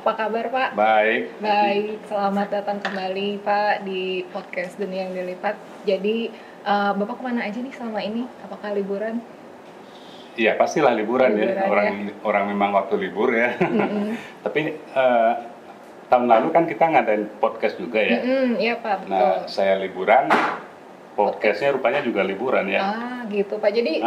Apa kabar Pak? Baik. Baik, selamat datang kembali Pak di podcast Dunia yang Dilipat. Jadi Bapak kemana aja nih selama ini? Apakah liburan? Iya pastilah liburan ya. Liburan, Orang memang waktu libur ya. Tapi tahun lalu kan kita ngadain podcast juga ya. Iya Pak, betul. Nah saya liburan, podcastnya rupanya juga liburan ya. Gitu Pak. Jadi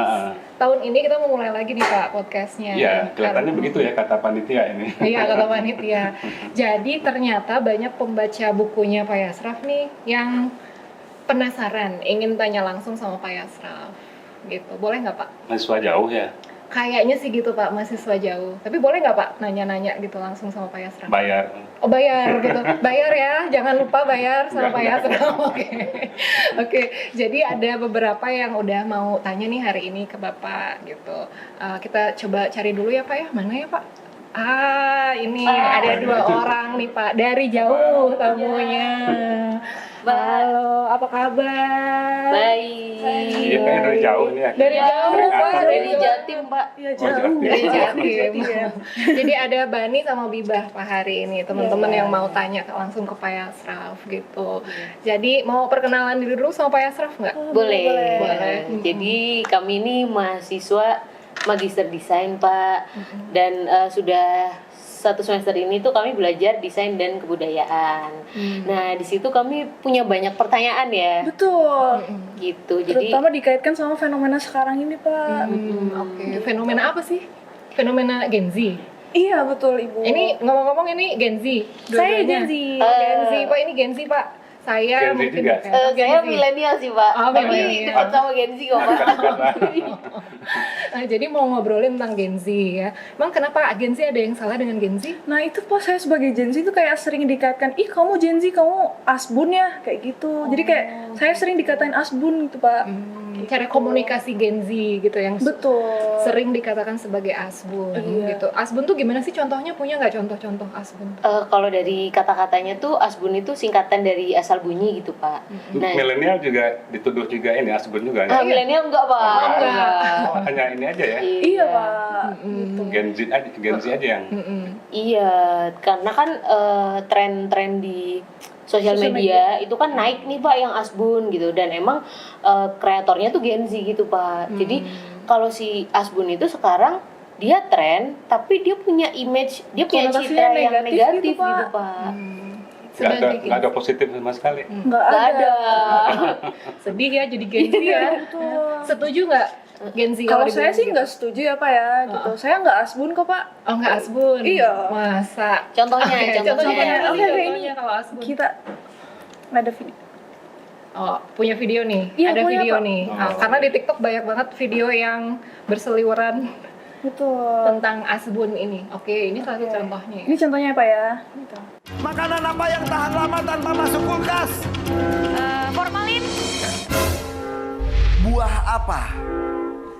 tahun ini kita mau mulai lagi nih Pak podcastnya. Iya, kelihatannya begitu ya kata panitia ini. Iya, kata panitia. Jadi ternyata banyak pembaca bukunya Pak Yasraf nih yang penasaran, ingin tanya langsung sama Pak Yasraf. Gitu. Boleh nggak Pak? Mahasiswa jauh ya. Kayaknya sih gitu Pak, mahasiswa jauh. Tapi boleh nggak Pak nanya-nanya gitu langsung sama Pak Yasraf? Bayar. Oh bayar gitu, bayar ya, jangan lupa bayar sama Pak Yasraf. Oke. Jadi ada beberapa yang udah mau tanya nih hari ini ke Bapak gitu. Kita coba cari dulu ya Pak ya, mana ya Pak? Ini ada dua orang nih Pak, dari jauh tamunya. Halo, apa kabar? Baik. Iya kayaknya dari jauh nih ya. Dari jauh Pak, Dari Jatim, Pak. Iya jauh. dari Jatim. Jadi ada Bani sama Bibah Pak hari ini, teman-teman yang mau tanya langsung ke Pak Yasraf gitu. Jadi mau perkenalan diri dulu sama Pak Yasraf nggak? Boleh. Jadi kami ini mahasiswa Magister Desain, Pak. Dan sudah satu semester ini tuh kami belajar desain dan kebudayaan. Nah, di situ kami punya banyak pertanyaan ya. Betul. Gitu. Jadi Terutama dikaitkan sama fenomena sekarang ini, Pak. Oke. Fenomena apa sih? Fenomena Gen Z. Iya, betul, Ibu. Ini ngomong-ngomong ini Gen Z. saya Dua-duanya. Gen Z. Gen Z Pak, ini Gen Z Pak. Saya Gen Z mungkin juga? bukan. Gen saya Z. milenial sih, Pak. Oh, Tapi milenial. dekat sama Gen Z kok, Pak. Dekat-dekat lah. Nah, jadi mau ngobrolin tentang Gen Z ya. Emang kenapa Gen Z ada yang salah dengan Gen Z? Nah, itu Pak, saya sebagai Gen Z itu kayak sering dikaitkan, "Ih, kamu Gen Z, kamu asbun ya?" Kayak gitu. Jadi kayak saya sering dikatain asbun gitu, Pak. Cara komunikasi Gen Z gitu yang Betul. sering dikatakan sebagai asbun gitu. Asbun tuh gimana sih contohnya? Punya nggak contoh-contoh asbun? Kalau dari kata-katanya tuh asbun itu singkatan dari asal bunyi gitu, Pak. Nah, Milenial juga dituduh juga ini asbun juga. milenial enggak, Pak. Oh, hanya ini aja ya. Iya, Pak. Gen Z aja yang. Iya, karena kan tren-tren di sosial media itu kan naik nih Pak yang asbun gitu, dan emang kreatornya tuh Gen Z gitu Pak. Jadi kalau si asbun itu sekarang dia tren, tapi dia punya image, dia punya Konotasinya citra yang negatif negatif gitu, Pak. gitu Pak. Nggak ada positif sama sekali. Nggak Nggak ada. Sedih ya jadi Gen Z ya. Setuju nggak Gen Z Kalau dibilang saya sih gitu? nggak setuju ya, Pak ya, gitu. Saya nggak asbun kok, Pak. Oh nggak asbun? Iya. Masa? Contohnya, Oke, contohnya. apa sih Oke, contohnya kalau asbun? Kita nggak ada video. Oh, punya video nih? Iya, Ada punya, video Pak. nih. Karena di TikTok banyak banget video yang berseliweran Betul. tentang asbun ini. Oke, ini salah satu contohnya. Ini contohnya ya, Pak ya. Gitu. Makanan apa yang tahan lama tanpa masuk kulkas? Formalin. Buah apa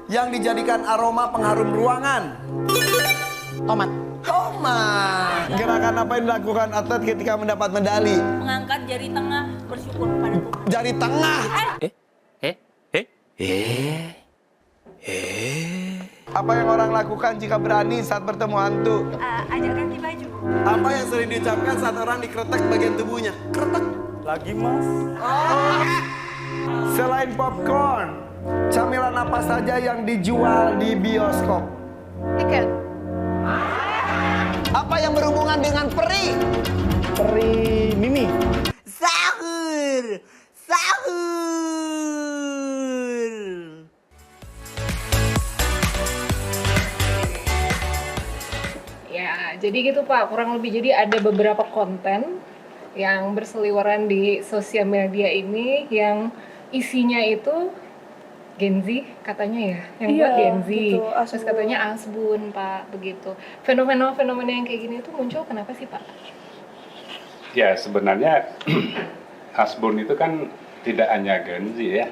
yang dijadikan aroma pengharum ruangan? Tomat. Tomat. Gerakan apa yang dilakukan atlet ketika mendapat medali? Mengangkat jari tengah bersyukur kepada Tuhan. Jari tengah. Apa yang orang lakukan jika berani saat bertemu hantu? Ajak ganti baju. Apa yang sering diucapkan saat orang dikretek bagian tubuhnya? Kretek. Lagi mas. Selain popcorn, camilan apa saja yang dijual di bioskop? Tiket. Apa yang berhubungan dengan peri? Peri Mimi. Sahur. Ya, jadi gitu Pak, kurang lebih. Jadi ada beberapa konten yang berseliweran di sosial media ini yang isinya itu Gen Z katanya ya, yang Iya, buat Gen Z. betul, Terus asbun. katanya asbun Pak, begitu. Fenomena-fenomena yang kayak gini itu muncul kenapa sih Pak? Ya sebenarnya asbun itu kan tidak hanya Gen Z ya.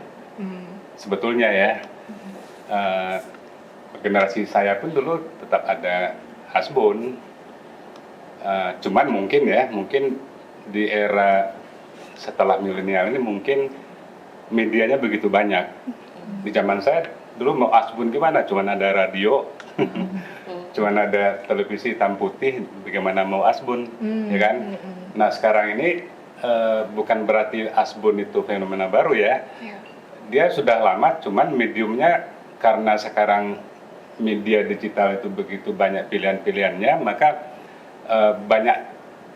Sebetulnya ya. Generasi saya pun dulu tetap ada asbun. Cuman mungkin di era setelah milenial ini mungkin medianya begitu banyak. Di zaman saya dulu mau asbun gimana? Cuman ada radio, cuman ada televisi hitam putih, bagaimana mau asbun, ya kan? Nah sekarang ini bukan berarti asbun itu fenomena baru ya. Iya. Dia sudah lama, cuman mediumnya karena sekarang media digital itu begitu banyak pilihan-pilihannya, maka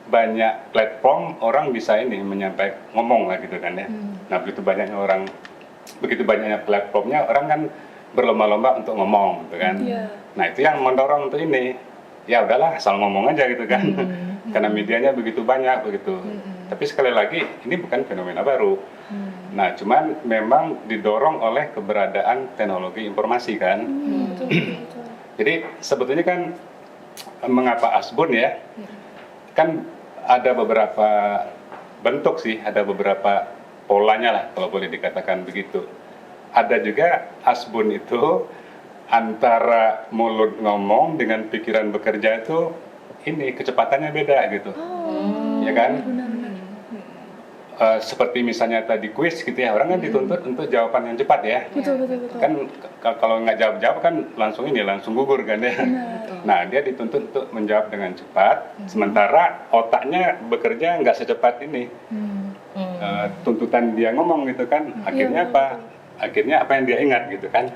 banyak platform orang bisa ini menyampaikan ngomong lah gitu kan ya. Nah begitu banyaknya platformnya, orang kan berlomba-lomba untuk ngomong gitu kan. Nah itu yang mendorong untuk ini. Ya udahlah asal ngomong aja gitu kan. Karena medianya begitu banyak begitu. Tapi sekali lagi ini bukan fenomena baru. Nah cuman memang didorong oleh keberadaan teknologi informasi kan. Jadi sebetulnya kan mengapa asbun ya? Kan ada beberapa bentuk sih, ada beberapa polanya lah kalau boleh dikatakan begitu. Ada juga asbun itu antara mulut ngomong dengan pikiran bekerja itu ini kecepatannya beda gitu, ya kan? Seperti misalnya tadi kuis gitu ya, orang kan dituntut untuk jawaban yang cepat ya. Betul. Kan kalau nggak jawab kan langsung gugur kan ya. Nah dia dituntut untuk menjawab dengan cepat, sementara otaknya bekerja nggak secepat ini. Tuntutan dia ngomong gitu kan, akhirnya apa? Akhirnya apa yang dia ingat gitu kan?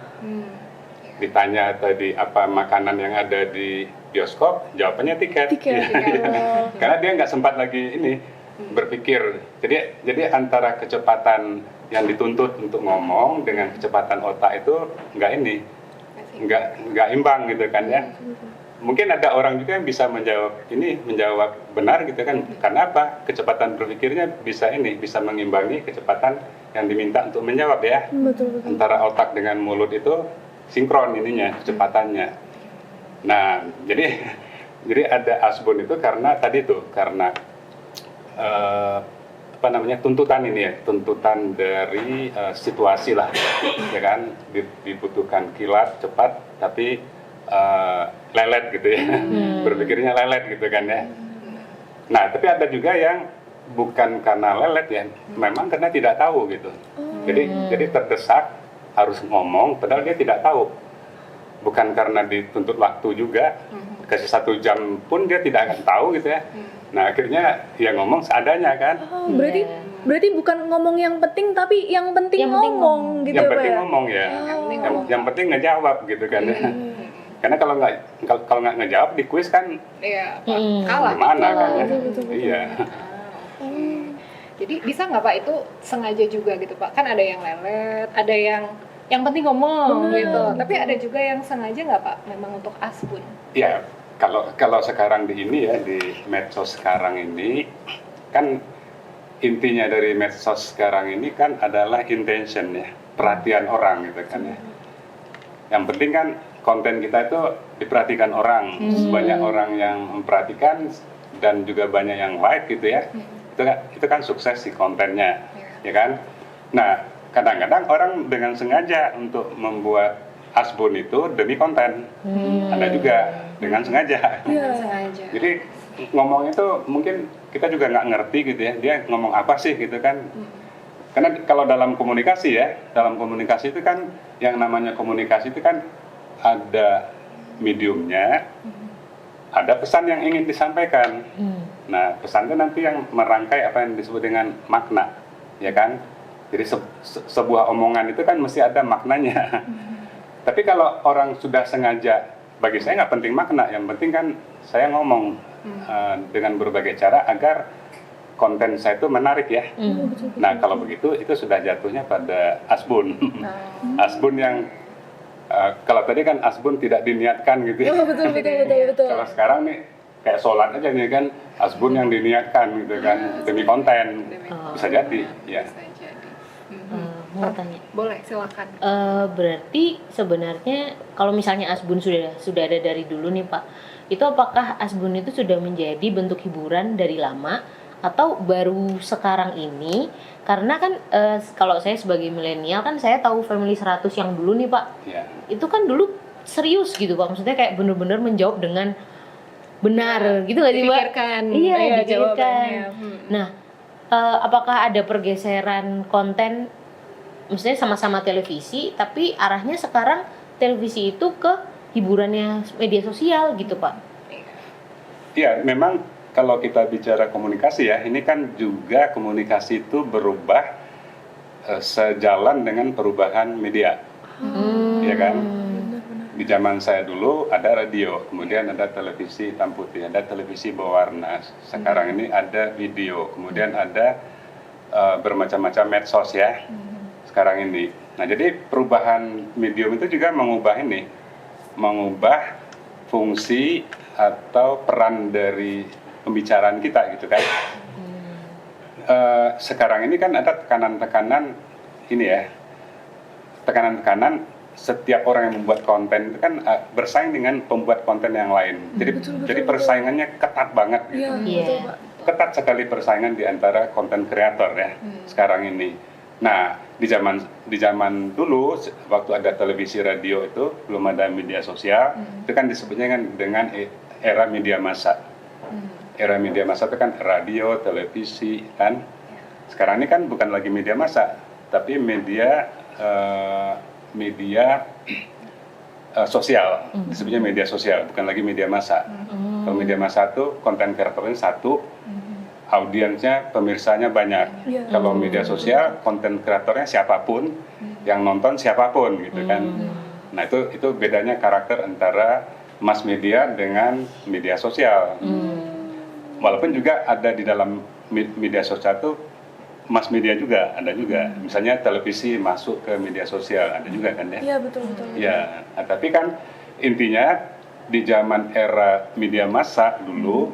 Ditanya tadi apa makanan yang ada di bioskop, jawabannya tiket. Karena dia nggak sempat lagi ini berpikir. Jadi antara kecepatan yang dituntut untuk ngomong dengan kecepatan otak itu nggak imbang gitu kan ya. Mungkin ada orang juga yang bisa menjawab benar gitu kan. Karena apa? Kecepatan berpikirnya bisa mengimbangi kecepatan yang diminta untuk menjawab ya. Betul. Antara otak dengan mulut itu sinkron kecepatannya. Nah, jadi ada asbun itu karena tuntutan dari situasi lah, ya kan, dibutuhkan kilat cepat tapi lelet gitu ya, berpikirnya lelet gitu kan ya. Nah, tapi ada juga yang bukan karena lelet ya, memang karena tidak tahu gitu. Jadi terdesak harus ngomong, padahal dia tidak tahu. Bukan karena dituntut waktu juga, kasih 1 jam pun dia tidak akan tahu gitu ya. Nah akhirnya ya ngomong seadanya kan. Berarti bukan ngomong yang penting, tapi yang penting ngomong gitu yang ya, penting Pak ya? ngomong ya. Yang penting ngejawab gitu kan ya. Karena kalau nggak ngejawab di kuis kan kalah. gimana kan ya. Betul. Iya. Jadi bisa nggak Pak itu sengaja juga gitu Pak? Kan ada yang lelet, ada yang penting ngomong gitu. Tapi ada juga yang sengaja nggak Pak? Memang untuk asbun. Ya, kalau sekarang di medsos sekarang ini kan intinya dari medsos sekarang ini kan adalah intention ya, perhatian orang gitu kan ya. Yang penting kan konten kita itu diperhatikan orang, banyak orang yang memperhatikan dan juga banyak yang like gitu ya. Itu kan sukses si kontennya, ya kan. Nah kadang-kadang orang dengan sengaja untuk membuat asbun itu demi konten, ada juga dengan sengaja. Jadi ngomong itu mungkin kita juga nggak ngerti gitu ya, dia ngomong apa sih gitu kan. Karena kalau dalam komunikasi itu kan yang namanya komunikasi itu kan ada mediumnya, ada pesan yang ingin disampaikan. Nah pesan itu nanti yang merangkai apa yang disebut dengan makna, ya kan. Jadi sebuah omongan itu kan mesti ada maknanya. Tapi kalau orang sudah sengaja, bagi saya nggak penting makna, yang penting kan saya ngomong dengan berbagai cara agar konten saya itu menarik ya. Nah kalau begitu itu sudah jatuhnya pada asbun. Asbun yang kalau tadi kan asbun tidak diniatkan gitu ya. Betul. Kalau sekarang nih kayak sholat aja nih kan, asbun yang diniatkan gitu kan, demi konten. Bisa jadi ya. Mau tanya. Boleh, silakan. Berarti sebenarnya kalau misalnya asbun sudah ada dari dulu nih Pak, itu apakah asbun itu sudah menjadi bentuk hiburan dari lama atau baru sekarang ini? Karena kan kalau saya sebagai milenial kan saya tahu Family 100 yang dulu nih Pak, itu kan dulu serius gitu Pak, maksudnya kayak bener-bener menjawab dengan benar gitu nggak sih Mbak? Iya, dipikirkan. Nah, apakah ada pergeseran konten? Maksudnya sama-sama televisi, tapi arahnya sekarang televisi itu ke hiburannya media sosial gitu Pak. Iya, memang kalau kita bicara komunikasi ya, ini kan juga komunikasi itu berubah sejalan dengan perubahan media, ya kan? Di zaman saya dulu ada radio, kemudian ada televisi hitam putih, ada televisi berwarna. Sekarang ini ada video, kemudian ada bermacam-macam medsos ya. Sekarang ini. Nah, jadi perubahan medium itu juga mengubah fungsi atau peran dari pembicaraan kita gitu kan. Sekarang ini kan ada tekanan-tekanan ini ya, tekanan-tekanan setiap orang yang membuat konten itu kan bersaing dengan pembuat konten yang lain. Jadi persaingannya ketat banget gitu. Iya. Ketat sekali persaingan di antara konten kreator ya sekarang ini. Nah, di zaman dulu waktu ada televisi radio itu belum ada media sosial, itu kan disebutnya kan dengan era media massa. Era media massa itu kan radio, televisi kan. Sekarang ini kan bukan lagi media massa, tapi media sosial, disebutnya media sosial, bukan lagi media massa. Kalau media massa itu konten kreatornya satu, audiensnya, pemirsanya banyak. Kalau media sosial, konten kreatornya siapapun, yang nonton siapapun gitu kan. Nah itu bedanya karakter antara mass media dengan media sosial. Walaupun juga ada di dalam media sosial itu mass media juga, ada juga. Misalnya televisi masuk ke media sosial, ada juga kan ya? Iya, betul. Ya, nah, tapi kan intinya di zaman era media massa dulu,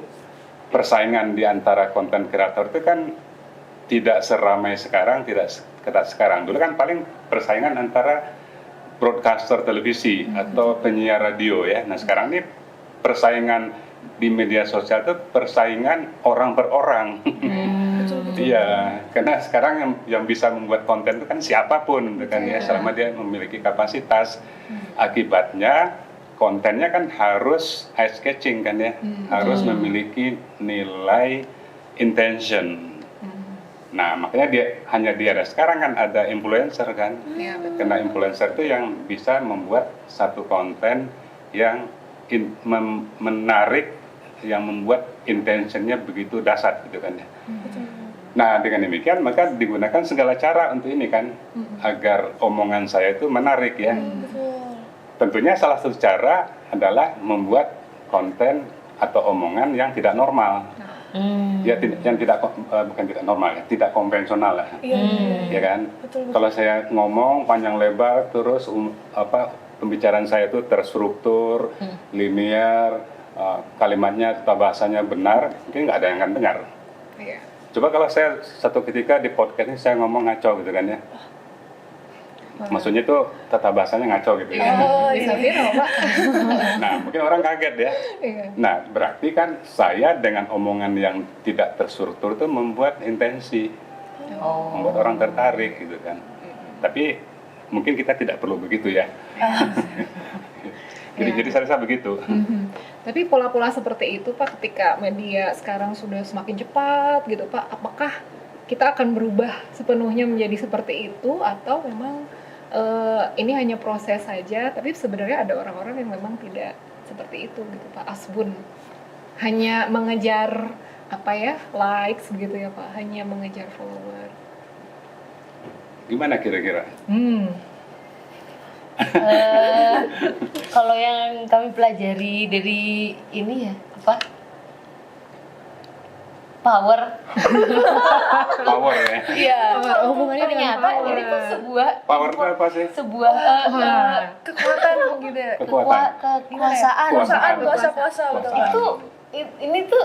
persaingan di antara konten kreator itu kan tidak seramai sekarang, tidak ketat sekarang. Dulu kan paling persaingan antara broadcaster televisi atau penyiar radio ya. Nah sekarang ini persaingan di media sosial itu persaingan orang per orang. Iya, karena sekarang yang bisa membuat konten itu kan siapapun, gitu kan ya, selama dia memiliki kapasitas. Akibatnya kontennya kan harus eye catching kan ya, harus memiliki nilai intention. Nah, makanya hanya di era sekarang kan ada influencer kan, karena influencer itu yang bisa membuat satu konten yang menarik, yang membuat intentionnya begitu dahsyat gitu kan ya. Nah dengan demikian maka digunakan segala cara untuk ini kan, agar omongan saya itu menarik ya. Tentunya salah satu cara adalah membuat konten atau omongan yang tidak normal. Ya yang bukan tidak normal ya, tidak konvensional lah. Ya kan? Kalau saya ngomong panjang lebar terus pembicaraan saya itu terstruktur, linear, kalimatnya tata bahasanya benar, mungkin nggak ada yang akan dengar. Coba kalau saya satu ketika di podcast ini saya ngomong ngaco gitu kan ya, maksudnya itu tata bahasanya ngaco gitu ya. Bisa viral Pak. Nah mungkin orang kaget ya. Nah berarti kan saya dengan omongan yang tidak terstruktur itu membuat intensi, membuat orang tertarik gitu kan. Tapi mungkin kita tidak perlu begitu ya. Jadi saya rasa begitu. Tapi pola-pola seperti itu Pak, ketika media sekarang sudah semakin cepat gitu Pak, apakah kita akan berubah sepenuhnya menjadi seperti itu, atau memang ini hanya proses saja, tapi sebenarnya ada orang-orang yang memang tidak seperti itu gitu Pak, asbun hanya mengejar likes gitu ya Pak, hanya mengejar follower. Gimana kira-kira? Kalau yang kami pelajari dari ini ya power ya. Iya, hubungannya dengan ternyata power. ini tuh sebuah Power itu apa sih? sebuah Kekuatan gitu ya. kekuasaan. Kuasa betul. Ini tuh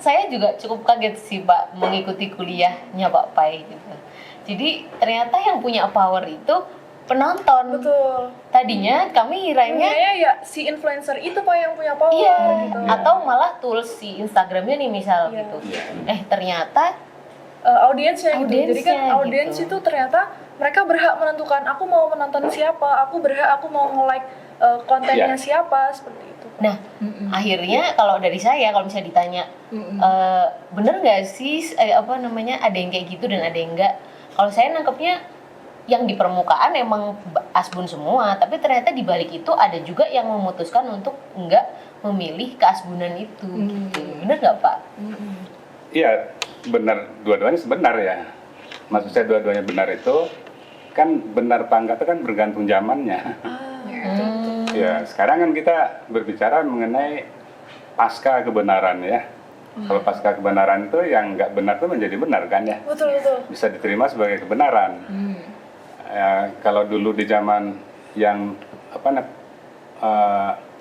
saya juga cukup kaget sih Pak mengikuti kuliahnya Pak Pai gitu. Jadi ternyata yang punya power itu penonton. Betul. Tadinya kami kirainnya ya si influencer itu Pak yang punya power gitu. atau malah tools si Instagramnya nih misal gitu. Ternyata audiensnya gitu. Jadi kan audiens gitu. itu ternyata mereka berhak menentukan aku mau menonton siapa, aku mau nge-like kontennya siapa, seperti itu. Nah, akhirnya kalau dari saya kalau misalnya ditanya bener nggak sih ada yang kayak gitu dan ada yang enggak? Kalau saya nangkepnya yang di permukaan emang asbun semua, tapi ternyata di balik itu ada juga yang memutuskan untuk enggak memilih keasbunan itu. Gitu. Bener nggak Pak? Iya, benar, dua-duanya sebenar ya. Maksud saya dua-duanya benar itu kan benar apa enggak itu kan bergantung zamannya. Ya, sekarang kan kita berbicara mengenai pasca kebenaran ya. Kalau pasca kebenaran itu yang nggak benar itu menjadi benar kan ya. Betul. Bisa diterima sebagai kebenaran. Kalau dulu di zaman yang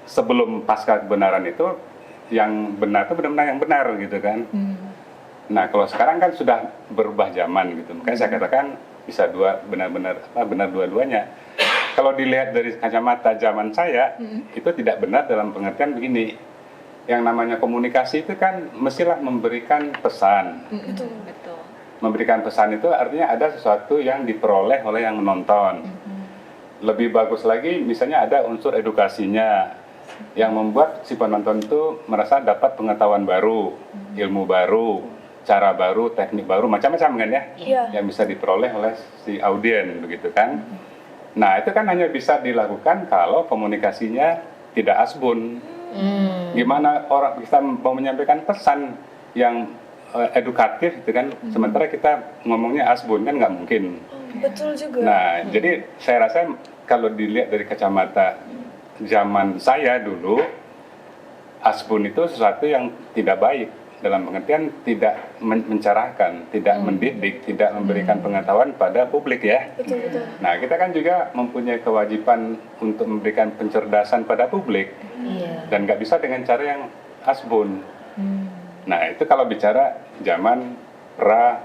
sebelum pasca kebenaran itu yang benar itu benar-benar yang benar gitu kan. Nah kalau sekarang kan sudah berubah zaman gitu, makanya saya katakan bisa benar-benar benar dua-duanya. Kalau dilihat dari kacamata zaman saya, itu tidak benar dalam pengertian begini. Yang namanya komunikasi itu kan mestilah memberikan pesan. Betul. Memberikan pesan itu artinya ada sesuatu yang diperoleh oleh yang menonton. Lebih bagus lagi misalnya ada unsur edukasinya yang membuat si penonton itu merasa dapat pengetahuan baru, ilmu baru, cara baru, teknik baru, macam-macam kan ya, yang bisa diperoleh oleh si audien begitu kan. Nah itu kan hanya bisa dilakukan kalau komunikasinya tidak asbun. Gimana orang bisa mau menyampaikan pesan yang edukatif itu kan, sementara kita ngomongnya asbun kan nggak mungkin. Betul juga. Nah jadi saya rasa kalau dilihat dari kacamata zaman saya dulu, asbun itu sesuatu yang tidak baik. Dalam pengertian tidak mencerahkan, tidak mendidik, tidak memberikan pengetahuan pada publik ya. Betul. Nah kita kan juga mempunyai kewajiban untuk memberikan pencerdasan pada publik. Dan nggak bisa dengan cara yang asbun. Nah itu kalau bicara zaman pra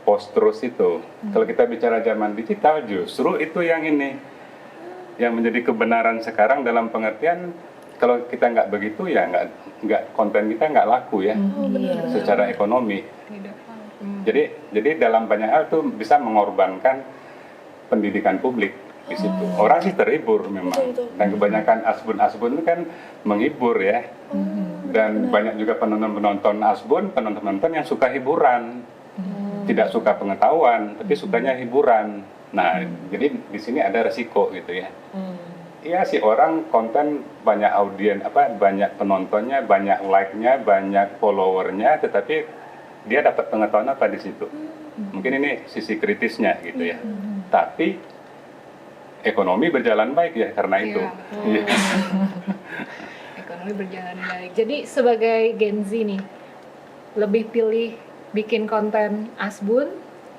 post-truth itu. Kalau kita bicara zaman digital justru itu yang ini. Yang menjadi kebenaran sekarang dalam pengertian kalau kita nggak begitu ya nggak konten kita nggak laku ya secara ekonomi. Jadi dalam banyak hal tuh bisa mengorbankan pendidikan publik di situ. Orang sih terhibur memang. Dan kebanyakan asbun itu kan menghibur ya. Dan banyak juga penonton asbun, penonton yang suka hiburan, tidak suka pengetahuan, tapi sukanya hiburan. Nah, jadi di sini ada resiko gitu ya. Iya sih orang konten banyak banyak penontonnya, banyak like-nya, banyak followernya, tetapi dia dapat pengetahuan apa di situ. Mungkin ini sisi kritisnya gitu ya. Tapi ekonomi berjalan baik ya karena itu. Ekonomi berjalan baik. Jadi sebagai Gen Z nih, lebih pilih bikin konten asbun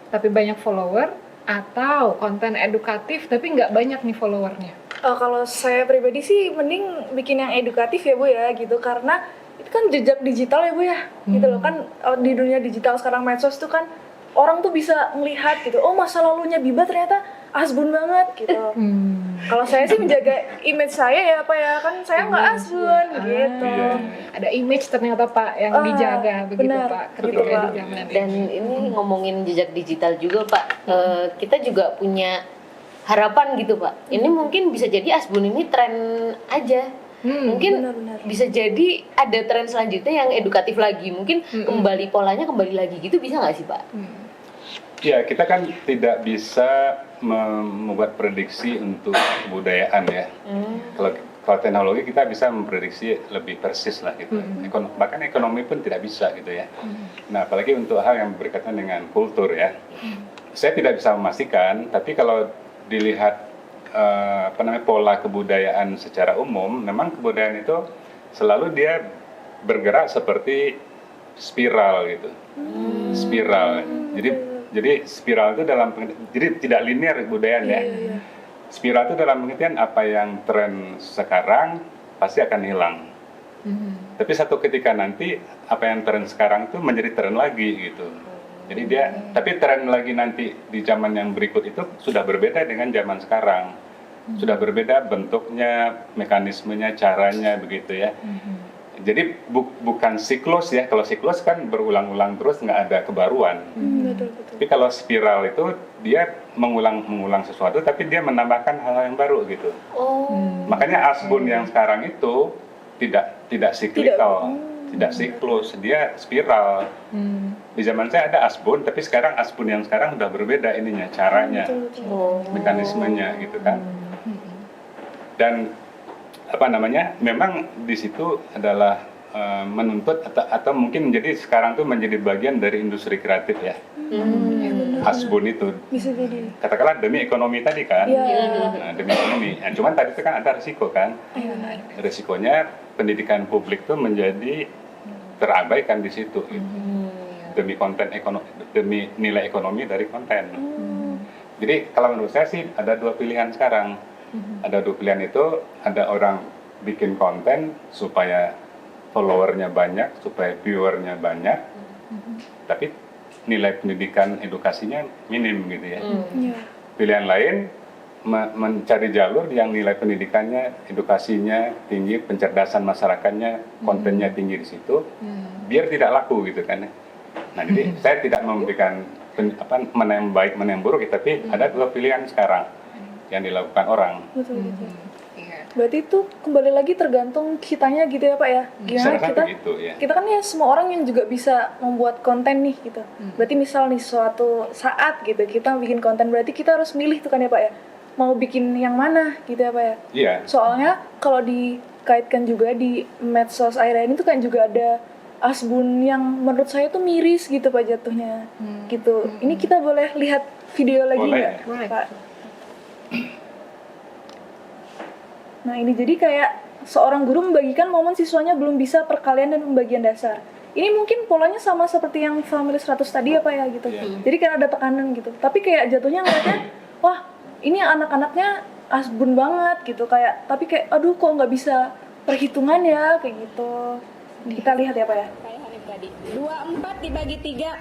tapi banyak follower atau konten edukatif tapi nggak banyak nih followernya? Kalau saya pribadi sih mending bikin yang edukatif ya Bu ya gitu, karena itu kan jejak digital ya Bu ya gitu loh kan. Di dunia digital sekarang medsos tuh kan orang tuh bisa melihat gitu, oh masa lalunya Biba ternyata asbun banget gitu. Kalau saya sih menjaga image saya ya Pak ya, kan saya nggak asbun gitu. Ada image ternyata Pak yang dijaga begitu benar, Pak gitu, ketika Pak. di zaman Dan ini ngomongin jejak digital juga Pak, kita juga punya harapan gitu Pak. Ini mungkin bisa jadi asbun ini tren aja. Mungkin benar. bisa jadi ada tren selanjutnya yang edukatif lagi. Mungkin kembali polanya kembali lagi gitu, bisa nggak sih Pak? Ya kita kan tidak bisa membuat prediksi untuk kebudayaan ya. Kalau teknologi kita bisa memprediksi lebih persis lah gitu. Bahkan ekonomi pun tidak bisa gitu ya. Nah apalagi untuk hal yang berkaitan dengan kultur ya. Saya tidak bisa memastikan, tapi kalau dilihat pola kebudayaan secara umum, memang kebudayaan itu selalu dia bergerak seperti spiral gitu. Spiral. Jadi spiral itu jadi tidak linear kebudayaan ya. Spiral itu dalam pengertian apa yang tren sekarang pasti akan hilang. Tapi satu ketika nanti apa yang tren sekarang itu menjadi tren lagi gitu. Jadi tapi tren lagi nanti di zaman yang berikut itu sudah berbeda dengan zaman sekarang. Sudah berbeda bentuknya, mekanismenya, caranya begitu ya. Jadi bukan siklus ya. Kalau siklus kan berulang-ulang terus nggak ada kebaruan. Betul. Tapi kalau spiral itu dia mengulang sesuatu, tapi dia menambahkan hal yang baru gitu. Makanya asbun yang sekarang itu tidak siklikal. tidak siklus, dia spiral. Di zaman saya ada asbun, tapi sekarang asbun yang sekarang udah berbeda ininya, caranya, mekanismenya gitu kan. Dan apa namanya, memang di situ adalah menuntut atau mungkin menjadi sekarang tuh menjadi bagian dari industri kreatif ya. Asbun itu Bisa jadi. katakanlah demi ekonomi tadi kan. Iya. Nah, demi ekonomi. Nah, cuman tadi itu kan ada risiko kan. Risikonya pendidikan publik tuh menjadi terabaikan di situ gitu. Demi konten ekonomi, demi nilai ekonomi dari konten. Jadi kalau menurut saya sih ada dua pilihan sekarang. Ada dua pilihan itu, ada orang bikin konten supaya followernya banyak, supaya viewernya banyak, tapi nilai pendidikan edukasinya minim gitu ya. Iya. Pilihan lain mencari jalur yang nilai pendidikannya, edukasinya tinggi, pencerdasan masyarakatnya, kontennya tinggi di situ, biar tidak laku gitu kan. Nah jadi saya tidak memberikan mana yang baik mana yang buruk, tapi ada dua pilihan sekarang yang dilakukan orang. Betul betul. Iya. Berarti itu kembali lagi tergantung kitanya gitu ya Pak ya. Gimana Saya rasa kita begitu ya. kita kan ya semua orang yang juga bisa membuat konten nih gitu. Berarti misal nih suatu saat gitu kita bikin konten, berarti kita harus milih tuh kan ya Pak ya. Mau bikin yang mana gitu ya Pak ya. Iya. Soalnya kalau dikaitkan juga di medsos akhir-akhir ini tuh kan juga ada asbun yang menurut saya tuh miris gitu Pak jatuhnya. Gitu. Ini kita boleh lihat video lagi Boleh. nggak Boleh. Pak? Nah ini jadi kayak seorang guru membagikan momen siswanya belum bisa perkalian dan pembagian dasar. Ini mungkin polanya sama seperti yang Family 100 tadi ya Pak ya gitu. Jadi kan ada tekanan gitu. Tapi kayak jatuhnya ngeliatnya, wah ini anak-anaknya asbun banget gitu. Kayak tapi kayak aduh kok nggak bisa perhitungan ya kayak gitu. Kita lihat ya Pak ya. Kayak hari tadi. 24 dibagi 3.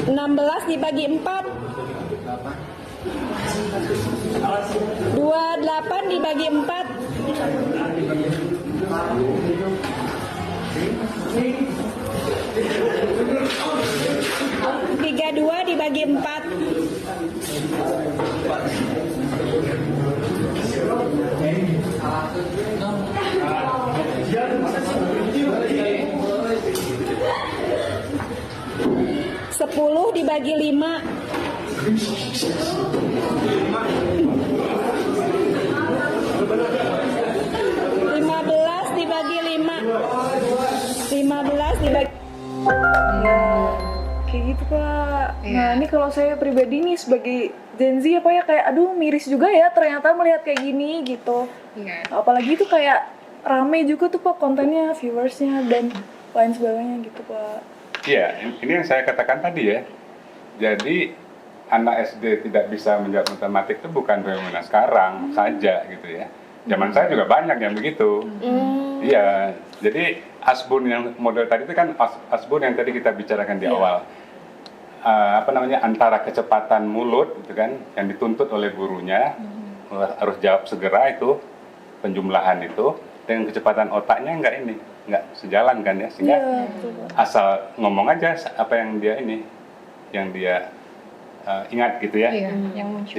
16 dibagi 4. 28 dibagi 4. 32 dibagi 4. 10 dibagi 5. 15 dibagi 5. 15 dibagi Ya, kayak gitu Pak. Nah ini kalau saya pribadi nih sebagai Gen Z ya Pak ya, kayak aduh miris juga ya ternyata melihat kayak gini gitu. Iya. Apalagi itu kayak rame juga tuh Pak kontennya, viewersnya dan lain sebagainya gitu Pak. Iya, ini yang saya katakan tadi ya. Jadi anak SD tidak bisa menjawab matematik itu bukan fenomena sekarang saja gitu ya. Zaman saya juga banyak yang begitu. Iya, jadi asbun yang model tadi itu kan asbun yang tadi kita bicarakan di awal. Antara kecepatan mulut gitu kan yang dituntut oleh gurunya harus jawab segera itu penjumlahan itu, dengan kecepatan otaknya nggak sejalan kan ya, sehingga Iya, betul Pak. asal ngomong aja apa yang dia ingat gitu ya. Iya, yang muncul.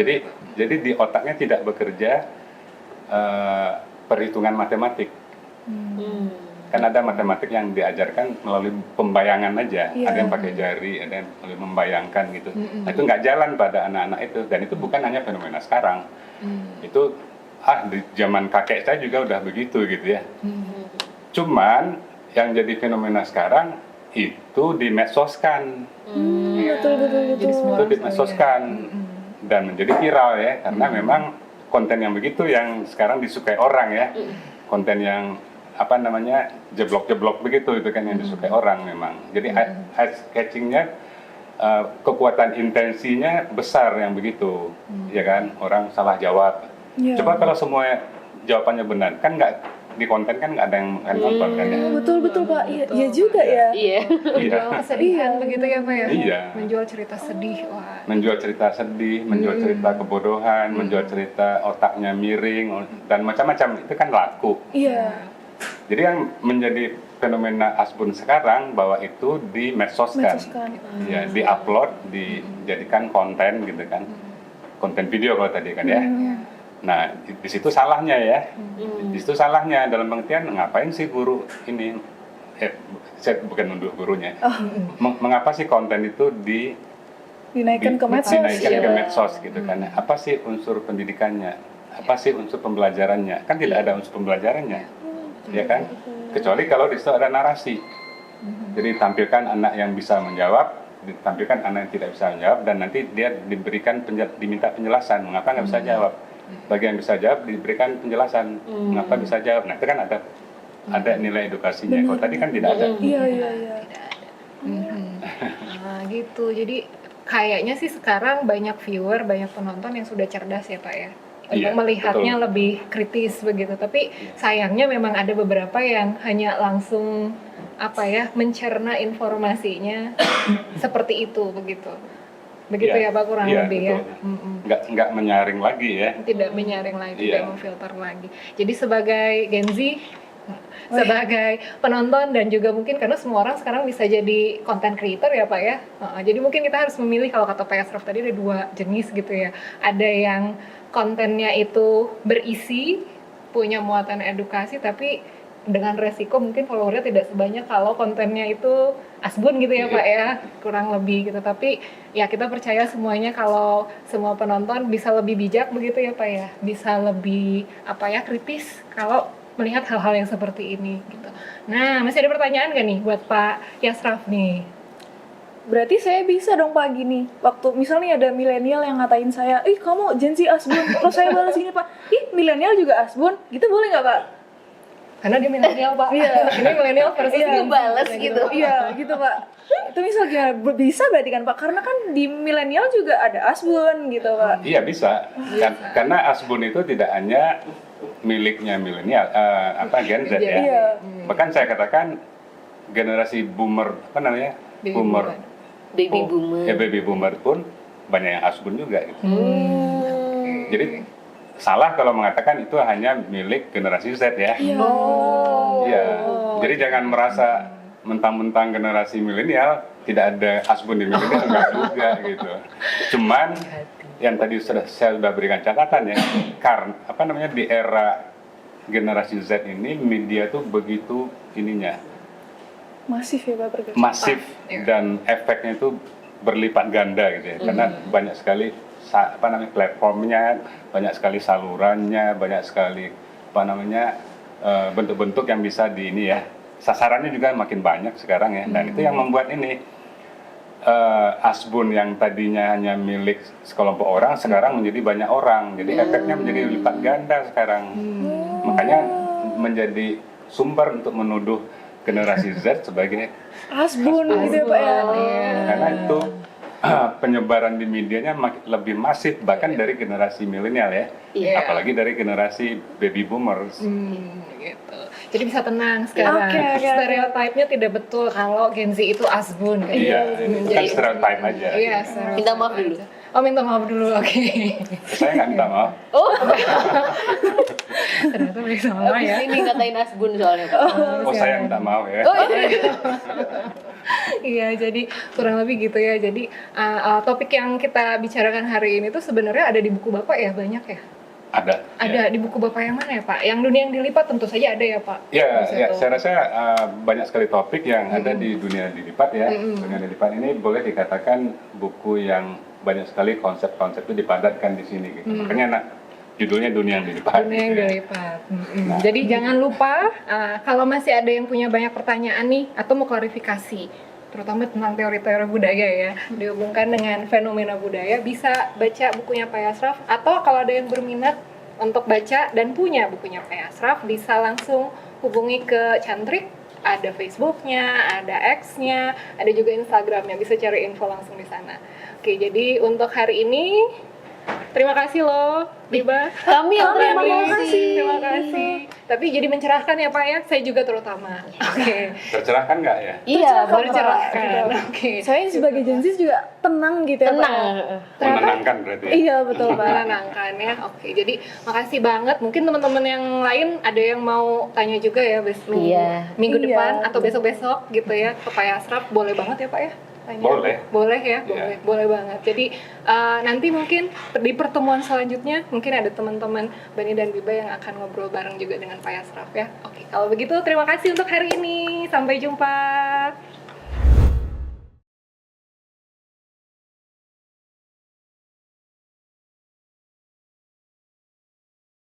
Jadi di otaknya tidak bekerja perhitungan matematik. Kan ada matematik yang diajarkan melalui pembayangan aja. Iya. Ada yang pakai jari, ada yang melalui membayangkan gitu. Nah, itu nggak jalan pada anak-anak itu. Dan itu bukan hanya fenomena sekarang. Itu di zaman kakek saya juga udah begitu gitu ya. Cuman yang jadi fenomena sekarang itu dimedsoskan. Betul betul betul. Jadi semua Itu orang dimedsoskan dan menjadi viral ya, karena memang konten yang begitu yang sekarang disukai orang ya. Konten yang jeblok-jeblok begitu itu kan yang disukai orang memang. Jadi catchingnya kekuatan intensinya besar yang begitu, ya kan, orang salah jawab. Iya. Coba kalau semua jawabannya benar, kan nggak di konten kan nggak ada yang akan nonton kan ya. Betul betul Pak. Iya iya juga ya. Iya. menjual kesedihan Iya. begitu ya Pak ya. Iya. Menjual cerita sedih. Wah. Menjual cerita sedih, menjual cerita kebodohan, menjual cerita otaknya miring dan macam-macam, itu kan laku. Iya. Jadi yang menjadi fenomena asbun sekarang bahwa itu dimedsoskan, Medsoskan. ya, diupload, dijadikan konten gitu kan, konten video kalau tadi kan ya. Nah, di situ salahnya ya. Di situ salahnya dalam pengertian ngapain sih guru ini? Saya bukan nunduk gurunya. Mengapa sih konten itu Dinaikkan ke medsos. dinaikkan ke medsos gitu kan? Apa sih unsur pendidikannya? Apa sih unsur pembelajarannya? Kan tidak ada unsur pembelajarannya, ya kan? Kecuali kalau di situ ada narasi. Jadi tampilkan anak yang bisa menjawab, ditampilkan anak yang tidak bisa menjawab, dan nanti dia diminta penjelasan mengapa nggak bisa jawab. Bagi yang bisa jawab diberikan penjelasan mengapa bisa jawab. Nah itu kan ada nilai edukasinya. Kalau tadi kan tidak ada. Iya. Nah, gitu. Jadi kayaknya sih sekarang banyak viewer, banyak penonton yang sudah cerdas ya Pak ya. Iya, Melihatnya betul. lebih kritis begitu. Tapi sayangnya memang ada beberapa yang hanya langsung mencerna informasinya seperti itu begitu. Begitu Iya, ya Pak kurang iya, lebih ya. betul. Nggak menyaring lagi ya. Tidak menyaring lagi, Iya. tidak memfilter lagi. Jadi sebagai Gen Z, sebagai penonton dan juga mungkin karena semua orang sekarang bisa jadi content creator ya Pak ya. Jadi mungkin kita harus memilih, kalau kata Pak Asraf tadi ada 2 jenis gitu ya. Ada yang kontennya itu berisi, punya muatan edukasi, tapi dengan resiko mungkin followernya tidak sebanyak kalau kontennya itu asbun gitu ya Pak ya, kurang lebih gitu. Tapi ya kita percaya semuanya kalau semua penonton bisa lebih bijak begitu ya Pak ya, bisa lebih kritis kalau melihat hal-hal yang seperti ini gitu. Nah, masih ada pertanyaan gak nih buat Pak Yasraf nih? Berarti saya bisa dong Pak gini, waktu misalnya ada milenial yang ngatain saya, ih kamu Gen Z asbun, terus saya balas gini Pak, ih milenial juga asbun, gitu boleh nggak Pak? Karena dia milenial Pak. Iya. Ini milenial versus Iya, ngebales gitu. Iya gitu Pak. Itu misal gimana? Bisa berarti kan Pak? Karena kan di milenial juga ada asbun gitu Pak. Iya bisa. Karena asbun itu tidak hanya miliknya milenial, Gen Z ya. Iya. Bahkan saya katakan generasi boomer, Baby boomer, Baby boomer. ya baby boomer pun banyak yang asbun juga gitu. Jadi salah kalau mengatakan itu hanya milik generasi Z ya. Iya. Jadi jangan merasa mentang-mentang generasi milenial tidak ada asbun di milenial, enggak juga gitu. Cuman yang tadi saya sudah berikan catatan ya, karena di era generasi Z ini media tuh begitu Masif ya Pak bergerak. masif dan efeknya itu berlipat ganda gitu ya. Karena banyak sekali platformnya, banyak sekali salurannya, banyak sekali bentuk-bentuk yang bisa sasarannya juga makin banyak sekarang ya. Dan itu yang membuat asbun yang tadinya hanya milik sekelompok orang sekarang menjadi banyak orang. Jadi efeknya menjadi lipat ganda sekarang. Makanya menjadi sumber untuk menuduh generasi Z sebagai Asbun gitu ya Pak ya. karena itu penyebaran di medianya lebih masif bahkan dari generasi milenial ya. Iya. Apalagi dari generasi baby boomers. Gitu. Jadi bisa tenang sekarang. Oke. Stereotipnya tidak betul kalau Gen Z itu asbun kayak Iya, gitu. kan stereotype aja. Iya, stereotype Minta maaf dulu. aja. Oh, minta maaf dulu. Oke. Saya nggak minta maaf. Ternyata mereka sama ya. Ini ngatain asbun soalnya Pak. Oh, saya minta maaf ya. Iya, jadi kurang lebih gitu ya. Jadi topik yang kita bicarakan hari ini tuh sebenarnya ada di buku Bapak ya, banyak ya? Ada. Ada di buku Bapak yang mana ya Pak? Yang Dunia yang Dilipat tentu saja ada ya Pak? Ya, Di ya, situ. saya rasa banyak sekali topik yang ada di dunia dilipat ya. Dunia dilipat ini boleh dikatakan buku yang banyak sekali konsep-konsep itu dipadatkan di sini gitu. Makanya judulnya Dunia yang Dilipat. Dunia yang gitu ya. Dilipat. Jadi jangan lupa kalau masih ada yang punya banyak pertanyaan nih atau mau klarifikasi, terutama tentang teori-teori budaya ya, dihubungkan dengan fenomena budaya, bisa baca bukunya Pak Asraf, atau kalau ada yang berminat untuk baca dan punya bukunya Pak Asraf, bisa langsung hubungi ke Cantrik, ada Facebooknya, ada X-nya, ada juga Instagramnya, bisa cari info langsung di sana. Oke, jadi untuk hari ini terima kasih loh, Diba. Kami yang terima Terima kasih. Terima kasih. Tapi jadi mencerahkan ya Pak ya, saya juga terutama. Oke. Tercerahkan nggak ya? Iya, Mencerahkan. Oke. Saya sebagai Gen Z juga tenang gitu ya Pak. tenang. Menenangkan berarti ya? Iya betul Pak. Menenangkan ya. Oke. Jadi makasih banget. Mungkin teman-teman yang lain ada yang mau tanya juga ya Iya. minggu Iya. depan atau besok-besok gitu ya ke Pak Asraf. Boleh banget ya Pak ya? tanya? Boleh. Boleh ya, Iya. boleh banget. Jadi nanti mungkin di pertemuan selanjutnya mungkin ada teman-teman Bani dan Biba yang akan ngobrol bareng juga dengan Pak Yasraf ya. Oke, kalau begitu terima kasih untuk hari ini. Sampai jumpa.